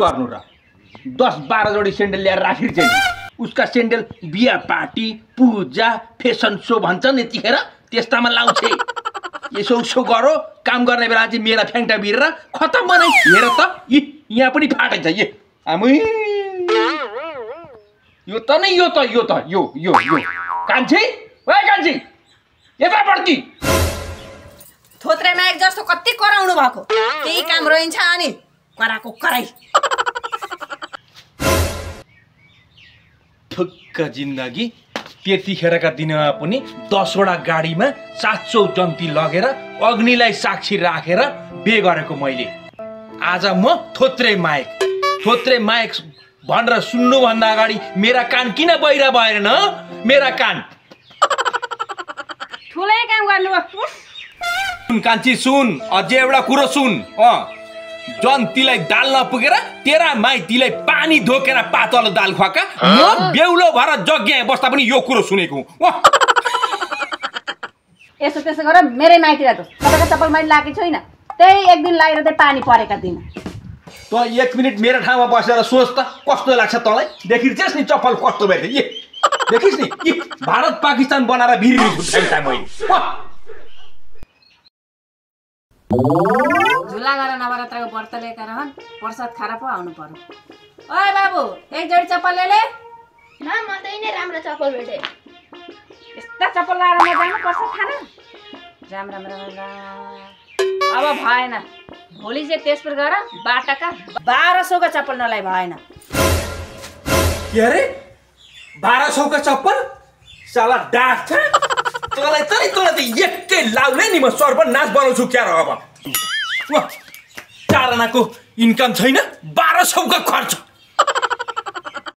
गर्नु र 10-12 जोडी सेन्डल ल्याएर राखिर चाहिँ उसका सेन्डल बिहा पार्टी पूजा फेसन सो भन्छन् यतिखेर त्यस्तामा लाउँछे यसो उसो गरो काम गर्ने बेला चाहिँ मेरा फ्याङ्टा बिरेर खतम बनाइ हेर त यहाँ पनि फाटेछ ये आमै यो त नै यो कान्छी ओए कान्छी यता पड्की थोत्रे माइक जस्तो कति कराउनु भएको त्यही काम रहन्छ अनि कराको कराई ठुक्क जिन्दगी त्यतिखेरका दिनमा पनि 10 वटा गाडीमा 700 जन्ती लगेर अग्निलाई साक्षी राखेर बे गरेको मैले आज म थोत्रे माइक भनेर सुन्नु भन्दा अगाडि मेरा कान किन बहिरा भएर न मेरा कान ठुलै काम गर्नु सुन कान्छी सुन अझै एउटा कुरो सुन जन्तीलाई दाल नपुगेर तेरा माइतीलाई पानी धोकेर पातलो दाल खुवाका म बेउलो भएर जग्या बस्दा पनि यो कुरो सुनेको यसो त्यसो गर मेरै माइतीलाई त तपाईको चप्पल मैले लागे छैन त्यही एक दिन लागेर त्यही पानी परेका दिन त 1 मिनेट मेरो ठाउँमा बसेर सोच त कस्तो लाग्छ तँलाई देखिर्छस् नि चप्पल कस्तो भयो ये देखिस् नि भारत पाकिस्तान बनाएर भिरी छुट्याउँछ मैले झुला गरेर नवरात्रको व्रत लिएका रहन प्रसाद खाएर पो आउनु पर्यो ओए बाबु एक जोडी चप्पल ले न म त यिनै राम्रो चप्पल भेटे यस्ता चप्पल लाएर नजानु प्रसाद खान अब भएन भोलि चाहिँ त्यसपर गएर बाटाका 1200 का चप्पल नलाई भएन के अरे 1200 का चप्पल साला डाक छ तँलाई त एकै लाउले नि म सर्वनाश बनाउँछु क्या र अब 4 आनाको इन्कम छैन 1200 का खर्च